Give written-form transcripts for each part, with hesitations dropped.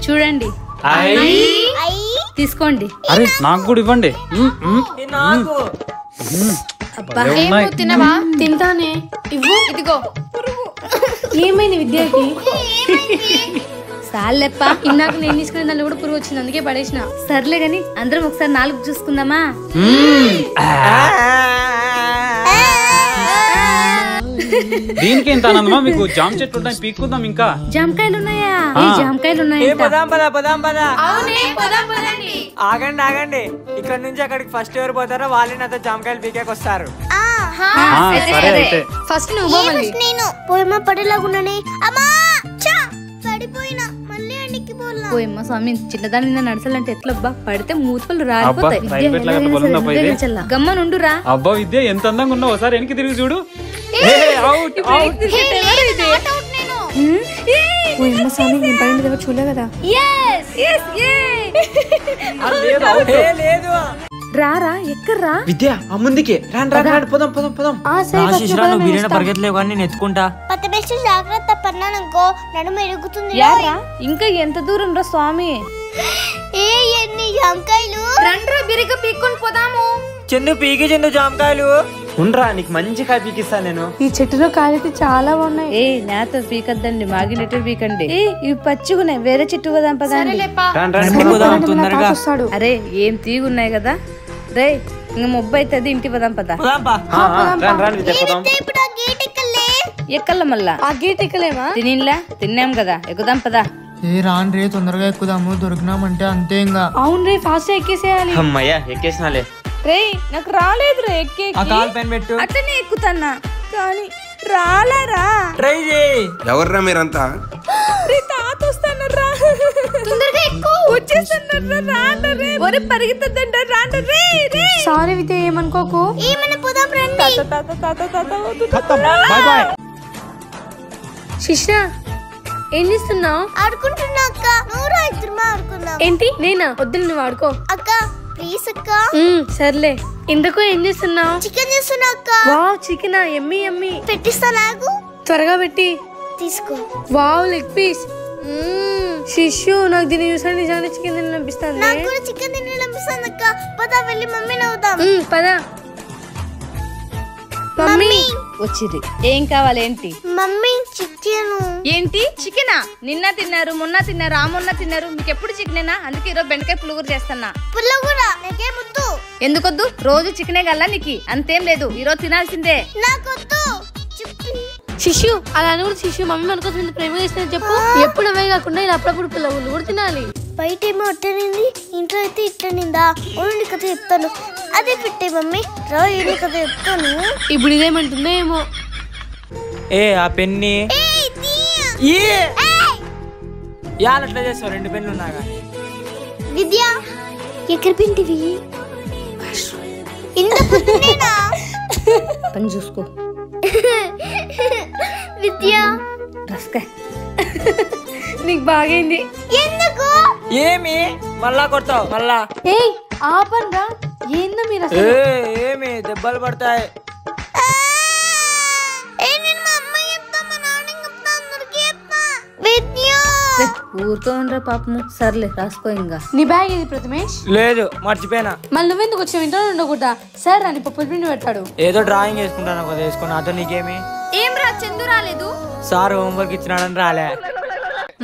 చూడండి తీసుకోండి. అరే నాకు కూడా ఇవ్వండి. తినవా? తింటానే. ఇవ్వు. ఇదిగో. ఏమైంది విద్యాకి? సార్లేప్ప, ఇందాక నేను తీసుకునే దాన్ని కూడా పురుగు వచ్చింది, అందుకే పడేసిన. సర్లే గాని అందరం ఒకసారి 4 చూసుకుందామా? దీనికి ఎంత ఆనందమా మీకు? జామ చెట్టు ఉంటాయి, పీక్కుందాం. ఇంకా జామకాయలు ఉన్నాయా? జామకాయలు ఉన్నాయి. ఆగండి, ఇక్కడ నుంచి అక్కడికి ఫస్ట్ ఎవరు పోతారో వాళ్ళే నాతో జామకాయలు పీకేకి వస్తారు. ఫస్ట్ నువ్వు. నేను పోయమ్మ పడేలాగున్నానే. అమ్మా పడిపోయినా మళ్ళీ అన్నికి పోలా. పోయమ్మ స్వామి, చిన్నదాని మీద నడచాలంటే ఎట్లబ్బా? పడితే మూతపళ్ళు రాలిపోతాయి. గమ్మనుండురా. అబ్బా విద్య, ఎంత అందంగా ఉన్నావు, ఒకసారి వెనక్కి తిరిగి చూడు. చూడలే కదా. రారా, ఎక్కర్రా విద్య? ఆ ముందుకే పోదాం. పరిగెత్తలేవు కానీ నేను ఎత్తుకుంటా. జాగ్రత్త పన్నానుకో, నడుము ఎరుగుతుంది. ఇంకా ఎంత దూరం రా స్వామి? ఎన్ని జామకాయలు! రండ్రా, బిరిగా పీక్కొని పోదాము. చందు పీకి జామకాయలు ఉండ్రా, నీకు మంచి కాయ పీకిస్తా నేను. ఈ చెట్టులో కాయలు చాలా ఉన్నాయి. నాతో పీకద్దండి, మాగినట్టు పీకండి. ఇవి పచ్చిగున్నాయి, వేరే చెట్టు పోదాం పదండి. అరే ఏం తీగున్నాయి కదా రే, ఇంకా మొబ్బు అవుతుంది, ఇంటి పోదాం పదా. ఎక్కల మళ్ళా? ఆ గేట్ ఎక్కలేమా? తిన్నాం కదా, ఎక్కుదాం పదా. రాను రే, తొందరగా ఎక్కుదాము, దొరికినామంటే అంతే. ఇంకా అవును రే, ఫాస్ట్ ఎక్కేసేయాలి. అమ్మయ్యా, ఎక్కేసినాలే. రే నాకు రాలేదు రే, అట్లనే ఎక్కుతాన్నా కానీ రాలరా. ట్రై చేయి. ఎవర్రా మీరంతా? తాత వస్తానరా, తొందరగా ఎక్కు, వచ్చేస్తానరా, రాండి రే. ఒరే పరిగెత్తదంట, రాండి రే. సారీ విద్య, ఏమనుకోకు. ఏమన్నా పోదాం రండి. By by. శిష్ణ, ఏం చేస్తున్నావు? ఆడుకుంటున్నా అక్క. నువ్వు రా, ఇద్దరు ఆడుకుందాం. ఏంటి? నేనా? వద్దు, నువ్వు ఆడుకో. అక్క ప్లీజ్ అక్క. సర్లే. ఎందుకు ఏం చేస్తున్నావు? చికెన్ చేస్తున్నా అక్క. వావ్, చికెనా? ఎమ్మి ఎమ్మి. పెట్టిస్తా, నాకు త్వరగా పెట్టి. తీసుకో. Wow, leg piece. శిష్యు, నాకు దీన్ని చూసాను నిజంగా చికెన్ తినిపిస్తాను. నాకు కూడా చికెన్ తినిపిస్తాను అక్క. పద వెళ్ళి మమ్మీని అవుదాం. పద. మమ్మీ వచ్చింది. ఏం కావాలి? ఏంటి మమ్మీ? చికెన్. ఏంటి చికెనా? నిన్న తిన్నారు, మొన్న తిన్నారు, ఆ మొన్న తిన్నారు. మీకు ఎప్పుడు చికెనేనా? అందుకే ఈరోజు బెండకాయ పులుగురు చేస్తున్నా. పుల్లగూర నాకేమొద్దు. ఎందుకొద్దు? రోజు చికెనే గల్లా నీకు? అంతేం లేదు, ఈరోజు తినాల్సిందే. నాకొద్దు. శిష్యు అలా అని కూడా శిష్యు, మమ్మీ మనకోసం ఎంత ప్రేమ చేస్తుంది చెప్పు. ఎప్పుడు అవే కాకుండా ఇలా అప్పుడప్పుడు పుల్లగుళ్ళు కూడా తినాలి. బయట ఏమో అట్టనింది, ఇంట్లో అయితే ఇట్టనిందా? ఓన్లీ కథ చెప్తాను, అదే పెట్టే మమ్మీ. రా, ఏమి కథ చెప్తాను. ఇప్పుడు ఇదేమంటుందో ఏమో. ఆ పెన్ని అట్లా చేస్తావు? 2 పెన్నులు ఉన్నాగా. విద్య, ఎక్కడ పింటివి? ఇంత పొద్దునేనా? పని చూసుకో. విద్య, నీకు బాగైంది. ఎందుకు? ఏమి మళ్ళా కొడతావు? మళ్ళా ఆపండ్రా. ఏందో మీరు ఏమి దెబ్బలు పడతాయి. ఊరుకోండ్రా పాపము. సర్లే, రాసుకో. ఇంకా నీ బ్యాగ్ ఇది ప్రథమేష్? లేదు, మర్చిపోయినా. మళ్ళీ నువ్వెందుకు వచ్చావు? ఇంట్లో ఉండకూడదా? సార్ రాని పప్పుల పిండి పెట్టాడు. ఏదో డ్రాయింగ్ వేసుకుంటాను కదా, వేసుకుని. నాతో నీకేమి? ఏం రా, చందు రాలేదు. సార్ హోంవర్క్ ఇచ్చినాడని రాలే.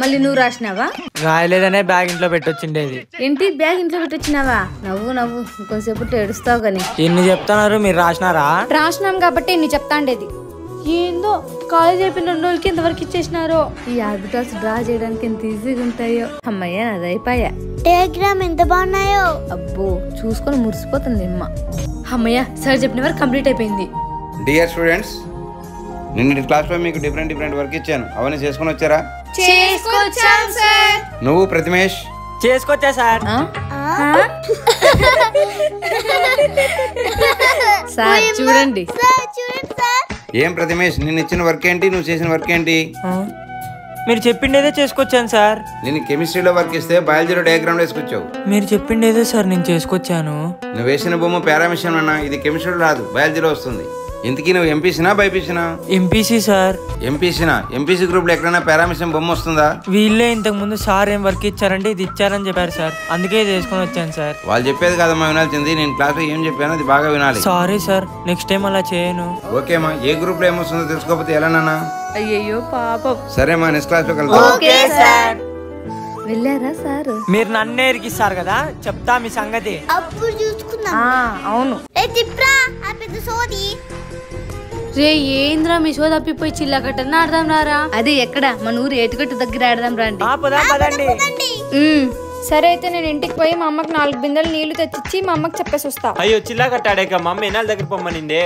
మళ్ళీ నువ్వు రాసినావా? రాయలేదనే బ్యాగ్ ఇంట్లో పెట్టొచ్చిండేది. ఏంటి, బ్యాగ్ ఇంట్లో పెట్టొచ్చినావా? నవ్వు కొంచెంసేపు ఏడుస్తావు కానీ. ఎన్ని చెప్తున్నారు? మీరు రాసినారా? రాసినాం కాబట్టి ఇన్ని చెప్తాండేది. ఏందో కాలేజ్ అయిపోయిన 2 రోజులకి ఎంతవరకు ఇచ్చేసినారో. ఈ ఆర్బిటాల్స్ డ్రా చేయడానికి ఎంత ఈజీగా ఉంటాయో. అమ్మయ్య, అది అయిపోయా. డయాగ్రామ్ ఎంత బాగున్నాయో. అబ్బో, చూసుకొని మురిసిపోతుంది అమ్మ. అమ్మయ్య, సార్ చెప్పిన వరకు కంప్లీట్ అయిపోయింది. డియర్ స్టూడెంట్స్, నిన్న క్లాస్లో మీకు డిఫరెంట్ వర్క్ ఇచ్చాను, అవన్నీ చేసుకుని వచ్చారా? చేసుకొచ్చాం సార్. నువ్వు ప్రతిమేష్? చేసుకొచ్చా సార్. సార్ చూడండి. ఏం ప్రతిమేష్, నేను ఇచ్చిన వర్క్ ఏంటి, నువ్వు చేసిన వర్క్ ఏంటి? మీరు చెప్పిండేదే చేసుకొచ్చాను సార్. నేను కెమిస్ట్రీలో వర్క్ ఇస్తే బయాలజీలో డయాగ్రామ్ వేసుకొచ్చావు. మీరు చెప్పిండేదే సార్ నేను చేసుకొచ్చాను. నువ్వు వేసిన బొమ్మ పారామిషన్ అన్నా, ఇది కెమిస్ట్రీలో రాదు, బయాలజీలో వస్తుంది. ఇంతకీ నువ్వు ఎంపీసీనా బైపీసీనా? MPC sir. ఎంపీసీనా? ఎంపీసీ గ్రూప్ లో ఎక్కడైనా పారామిషన్ బొమ్మ వస్తుందా? వీళ్ళే ఇంతకు ముందు సార్ ఏం వర్క్ ఇచ్చారంటే ఇది ఇచ్చారని చెప్పారు సార్, అందుకే ఇది వేసుకొని వచ్చాను సార్. వాళ్ళు చెప్పేది కాదమ్మా వినాల్సింది, నేను క్లాస్ లో ఏం చెప్పానో అది బాగా వినాలి. సారీ సార్, నెక్స్ట్ టైం అలా చేయను. ఓకేమా, ఏ గ్రూప్ లో ఏమొస్తుందో తెలుసుకోకపోతే ఎలా నాన్న? అయ్యయ్యో పాపం. సరేమా, నెక్స్ట్ క్లాస్ లో కలుద్దాం. వెళ్ళారా సార్? మీరు నన్నే ఇరికిస్తారు కదా, చెప్తా మీ సంగతి. అప్పుడు చూసుకుందాం. అవును. ఏ తిప్రా ఆ పెద్ద సోది. రే ఏంద్రా మీ షో తప్పిపోయి చిల్లా కట్టని ఆడదాం రారా? అది ఎక్కడ? మన ఊరు ఏటుగట్టు దగ్గర ఆడదాం రండి. పదండి. సరే అయితే నేను ఇంటికి పోయి మా అమ్మకి 4 బిందెలు నీళ్లు తెచ్చిచ్చి మా అమ్మకి చెప్పేసి వస్తా. అయ్యో చిల్లా కట్టాడేక మా అమ్మ ఎన్నాళ్ళ దగ్గర పొమ్మనిందే.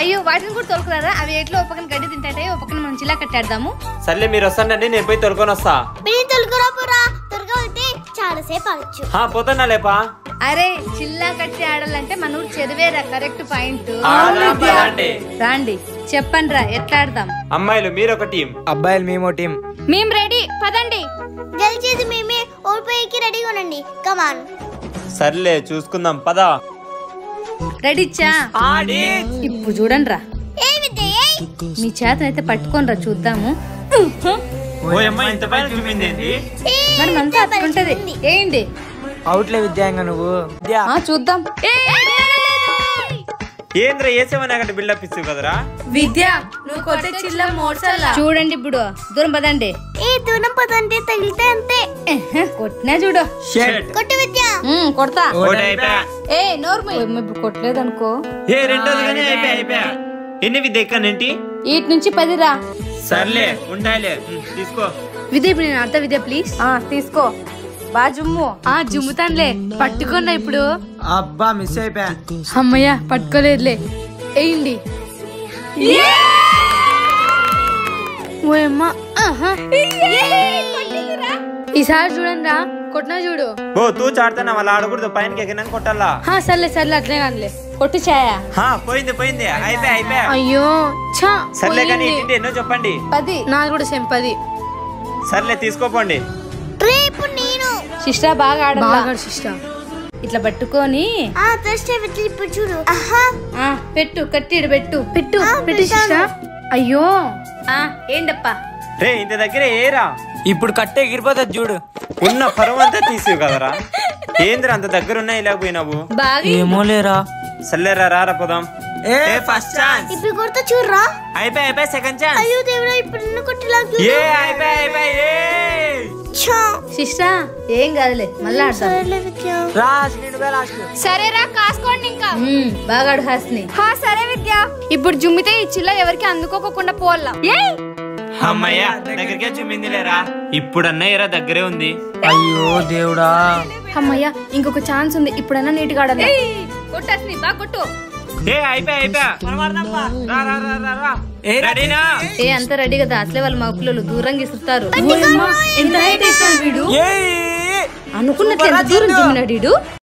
అయ్యో వాటిని కూడా తొలకరారా? అవి ఎట్లో ఒక పక్కన గడ్డి తింటాయి, ఒక పక్కన మనం చిల్లా కట్టాడదాము. సర్లే మీరు వస్తానండి, నేను పోయి తొలుకొని వస్తా. తొలగరా పోరా, త్వరగా వెళ్తే చాలా సేపు ఆగచ్చు. పోతున్నా లేపా. అరే చిల్లా కట్టి ఆడాలంటే మన ఊరు చదివేరా కరెక్ట్ పాయింట్. రాండి చెప్పండి రా, ఎట్లా ఆడదాం? అమ్మాయిలు మీరు ఒక టీం, అబ్బాయిలు మేము టీం. మేము రెడీ, పదండి. గెలిచేది మేమే, ఓడిపోయేకి రెడీగా ఉండండి. కమాన్. సర్లే చూసుకుందాం, పద. రెడీచ్చా? ఇప్పుడు చూడండి రా, ఏ విద్య మీ చేతనైతే పట్టుకొని రా చూద్దాము. మరి మనతో అట్లుంటది. ఏంటి అవుట్లే విద్యాంగ నువ్వు. చూద్దాం. ఏంద్ర ఏసేమని అక్కడ బిల్డప్ ఇస్తావు కదరా. విద్య నువ్వు కొట్టే చిల్ల మోడ్సల్లా చూడండి. ఇప్పుడు దూరం పదండి. ఏ దూరం పదంటే తగిలితే అంతే. కొట్టినా చూడు. కొట్టు విద్య. కొడతా. ఏ నోర్మ ఇప్పుడు కొట్టలేదు అనుకో. ఎన్ని విద్య ఎక్కనేంటి? వీటి నుంచి 10 రా. సర్లే ఉండాలే, తీసుకో. విద్య ఇప్పుడు నేను అర్థ విద్య ప్లీజ్. తీసుకో. బా జుమ్ము. జుమ్ముతానులే, పట్టుకోండి ఇప్పుడు. అబ్బా మిస్ అయిపోయా. అమ్మయ్య పట్టుకోలేదులే. వేయండి. ఈసారి చూడండి రా, కొట్టినా చూడు. తూ చాడుతున్నా వాళ్ళు ఆడకూడదు, పైనకి ఎగినాక కొట్టాలా. సర్లే అట్లే కానిలే. కొట్టు ఛాయా. పోయింది అయిపోయా. అయ్యో సర్లే కానీ ఎన్నో చెప్పండి. 10. నాది కూడా సేమ్ 10. సర్లే తీసుకోపోండి. శిష్ట బాగా ఆడాలి. శిష్ట ఇట్లా పట్టుకొని ఇప్పుడు చూడు. పెట్టు, కట్టిడు పెట్టు. పెట్టు శిష్ట. అయ్యో ఏంటప్పా రే, ఇంత దగ్గర ఏరా. ఇప్పుడు కట్టే ఎగిరిపోతుంది చూడు. ఉన్న పరువు అంతా తీసివు కదరా. ఏంద్ర అంత దగ్గర ఉన్నా ఇలా పోయినావు? ఏమో లేరా. సర్లేరా, రారా పోదాం. ఫస్ట్ ఛాన్స్ ఇప్పుడు కొడతా చూడరా. అయిపోయి సెకండ్ ఛాన్స్. అయ్యో దేవుడా, ఇప్పుడు నిన్ను కొట్టేలా. శిష్ట ఏం కాదులే, మళ్ళా సరేరా కాసుకోండి. ఇంకా బాగా ఆడు హాస్ని. సరే విద్య, ఇప్పుడు జుమ్మితే ఈ చిల్ల ఎవరికి అందుకోకుండా పోవాలా? అమ్మయ్యా దగ్గరికే చుమ్మింది లేరా. ఇప్పుడన్నా ఎరా దగ్గరే ఉంది. అయ్యో దేవుడా. అమ్మయ్యా ఇంకొక ఛాన్స్ ఉంది, ఇప్పుడన్నా నీట్గా ఆడాలి. కొట్టేసి బాగా కొట్టు. అంత రెడీ కదా, అసలే వాళ్ళు మా పిల్లలు దూరంగా ఇస్తారు. అనుకున్నట్లు ఎంత దూరం జమ్మినాడు.